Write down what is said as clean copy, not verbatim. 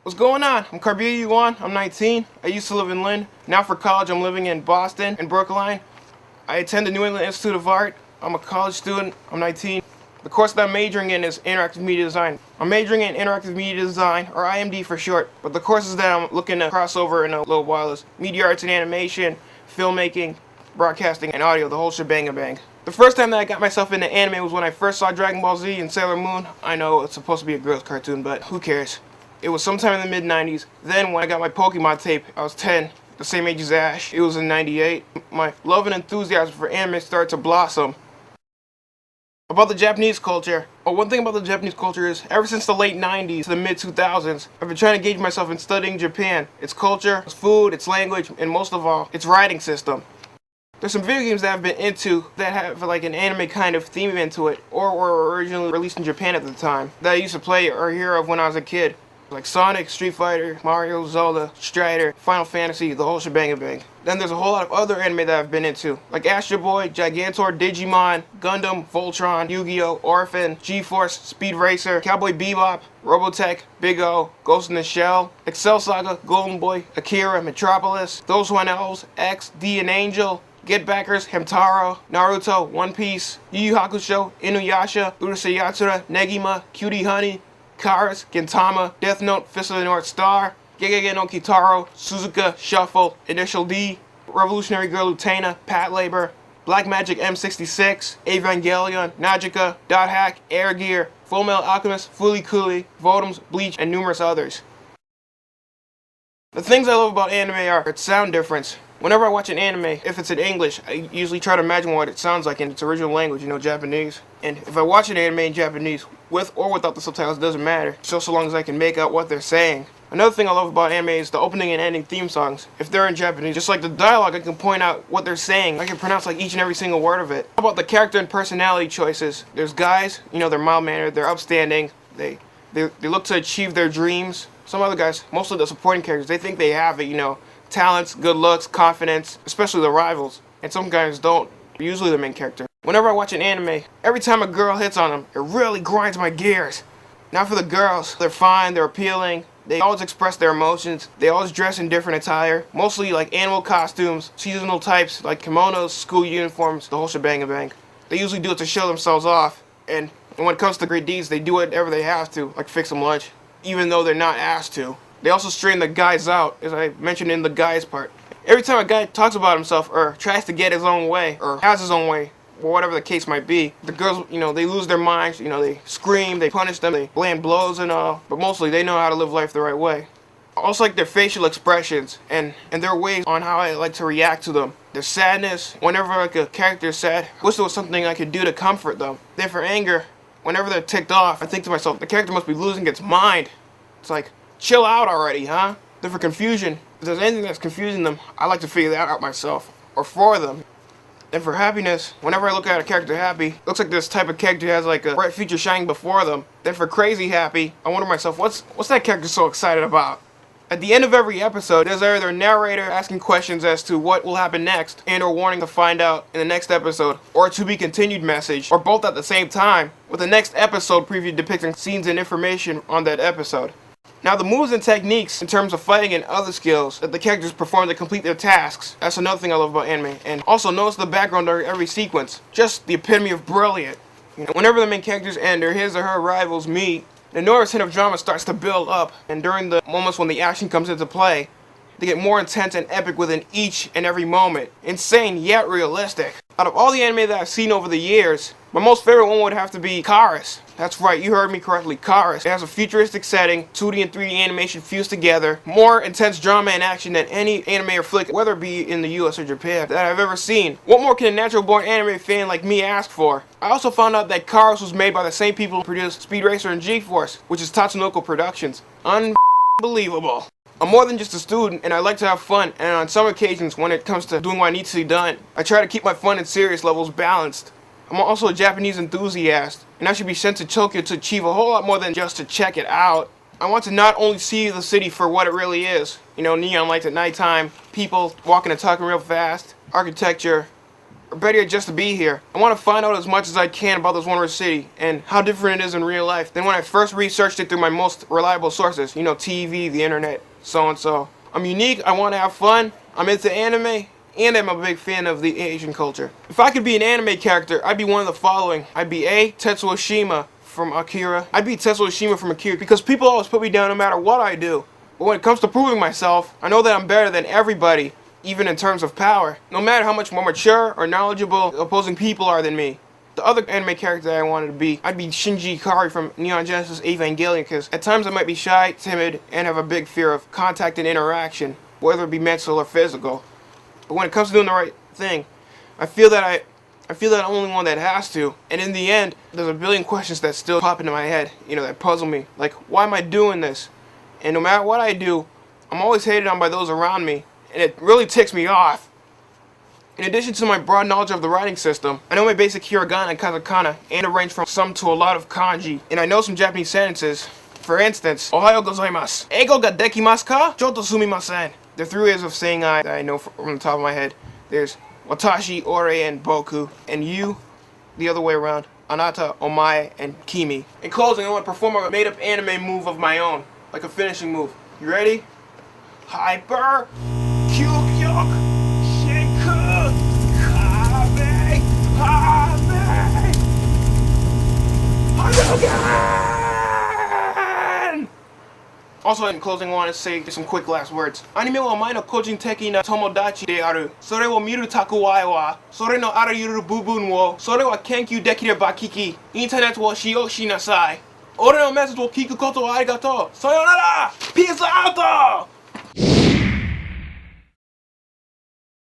What's going on? I'm Carbier Yuan. I'm 19. I used to live in Lynn. Now for college, I'm living in Boston and Brookline. I attend the New England Institute of Art. I'm a college student. I'm 19. The course that I'm majoring in is interactive media design. I'm majoring in interactive media design, or IMD for short, but the courses that I'm looking to cross over in a little while is media arts and animation, filmmaking, broadcasting, and audio, the whole shebang-a-bang. The first time that I got myself into anime was when I first saw Dragon Ball Z and Sailor Moon. I know it's supposed to be a girls' cartoon, but who cares? It was sometime in the mid-90s. Then when I got my Pokemon tape, I was 10, the same age as Ash. It was in 98. My love and enthusiasm for anime started to blossom. About the Japanese culture. One thing about the Japanese culture is, ever since the late 90s to the mid-2000s, I've been trying to gauge myself in studying Japan. Its culture, its food, its language, and most of all, its writing system. There's some video games that I've been into that have like an anime kind of theme into it, or were originally released in Japan at the time, that I used to play or hear of when I was a kid. Like Sonic, Street Fighter, Mario, Zelda, Strider, Final Fantasy, the whole shebang-a-bang. Then there's a whole lot of other anime that I've been into, like Astro Boy, Gigantor, Digimon, Gundam, Voltron, Yu-Gi-Oh!, Orphan, G-Force, Speed Racer, Cowboy Bebop, Robotech, Big O, Ghost in the Shell, Excel Saga, Golden Boy, Akira, Metropolis, Those One Elves, X, D and Angel, Get Backers, Hamtaro, Naruto, One Piece, Yu Yu Hakusho, Inuyasha, Urusei Yatsura, Negima, Cutie Honey, Cars, Gintama, Death Note, Fist of the North Star, Gegege no Kitaro, Suzuka, Shuffle, Initial D, Revolutionary Girl Utena, Pat Labor, Black Magic M66, Evangelion, Najika, Dot Hack, Air Gear, Fullmetal Alchemist, Fooly Cooly, Votoms, Bleach, and numerous others. The things I love about anime are its sound difference. Whenever I watch an anime, if it's in English, I usually try to imagine what it sounds like in its original language, Japanese. And if I watch an anime in Japanese, with or without the subtitles, it doesn't matter, just so long as I can make out what they're saying. Another thing I love about anime is the opening and ending theme songs. If they're in Japanese, just like the dialogue, I can point out what they're saying. I can pronounce like each and every single word of it. How about the character and personality choices? There's guys, they're mild-mannered, they're upstanding, they look to achieve their dreams. Some other guys, mostly the supporting characters, they think they have it, talents, good looks, confidence, especially the rivals. And some guys don't, usually the main character. Whenever I watch an anime, every time a girl hits on them, it really grinds my gears. Now for the girls, they're fine, they're appealing, they always express their emotions, they always dress in different attire, mostly like animal costumes, seasonal types like kimonos, school uniforms, the whole shebang-a-bang. They usually do it to show themselves off, and when it comes to great deeds, they do whatever they have to, like fix them lunch, even though they're not asked to. They also strain the guys out, as I mentioned in the guys part. Every time a guy talks about himself or tries to get his own way or has his own way, or whatever the case might be, the girls, they lose their minds, they scream, they punish them, they land blows and all, but mostly they know how to live life the right way. I also like their facial expressions and their ways on how I like to react to them. Their sadness, whenever like a character is sad, I wish there was something I could do to comfort them. Then for anger, whenever they're ticked off, I think to myself, the character must be losing its mind. It's like, chill out already, huh? Then for confusion, if there's anything that's confusing them, I like to figure that out myself, or for them. Then for happiness, whenever I look at a character happy, it looks like this type of character has like a bright future shining before them. Then for crazy happy, I wonder myself, what's that character so excited about? At the end of every episode, there's either a narrator asking questions as to what will happen next, and or warning to find out in the next episode, or a to be continued message, or both at the same time, with the next episode preview depicting scenes and information on that episode. Now the moves and techniques in terms of fighting and other skills that the characters perform to complete their tasks, that's another thing I love about anime. And also notice the background during every sequence, just the epitome of brilliant. Whenever the main characters and or his or her rivals meet, the enormous hint of drama starts to build up, and during the moments when the action comes into play, they get more intense and epic within each and every moment. Insane yet realistic. Out of all the anime that I've seen over the years, my most favorite one would have to be Chorus. That's right, you heard me correctly, Chorus. It has a futuristic setting, 2D and 3D animation fused together, more intense drama and action than any anime or flick, whether it be in the US or Japan, that I've ever seen. What more can a natural-born anime fan like me ask for? I also found out that Chorus was made by the same people who produced Speed Racer and G-Force, which is Tatsunoko Productions. Unbelievable. I'm more than just a student, and I like to have fun, and on some occasions, when it comes to doing what I need to see done, I try to keep my fun and serious levels balanced. I'm also a Japanese enthusiast, and I should be sent to Tokyo to achieve a whole lot more than just to check it out. I want to not only see the city for what it really is, neon lights at nighttime, people walking and talking real fast, architecture, or better yet, just to be here. I want to find out as much as I can about this wondrous city and how different it is in real life than when I first researched it through my most reliable sources, you know, TV, the internet, so and so. I'm unique, I want to have fun, I'm into anime, and I'm a big fan of the Asian culture. If I could be an anime character, I'd be one of the following. I'd be A, Tetsuo Shima from Akira. I'd be Tetsuo Shima from Akira because people always put me down no matter what I do. But when it comes to proving myself, I know that I'm better than everybody, even in terms of power, no matter how much more mature or knowledgeable opposing people are than me. The other anime character that I wanted to be, I'd be Shinji Ikari from Neon Genesis Evangelion, because at times I might be shy, timid, and have a big fear of contact and interaction, whether it be mental or physical. But when it comes to doing the right thing, I feel that I'm only one that has to. And in the end, there's a billion questions that still pop into my head, you know, that puzzle me. Like, why am I doing this? And no matter what I do, I'm always hated on by those around me, and it really ticks me off. In addition to my broad knowledge of the writing system, I know my basic hiragana and katakana, and a range from some to a lot of kanji. And I know some Japanese sentences. For instance, Ohayo gozaimasu. Eigo ga dekimasu ka? Chotto sumimasen. There are 3 ways of saying I that I know from the top of my head. There's watashi, ore, and boku. And you, the other way around. Anata, omae, and kimi. In closing, I want to perform a made-up anime move of my own. Like a finishing move. You ready? Hyper! Kyukyok! Shinku! Kabe! Kabe! Hadouken! Also, in closing, I want to say some quick last words. Anime wa omae no kojin teki na tomodachi de aru. Sore wo miru takuwai wa, sore no arayuru bubun wo, sore wa kenkyu dekireba kiki. Internet wo shiyou shinasai. Ore no message wo kiku koto wo arigatou. Sayonara! Peace out!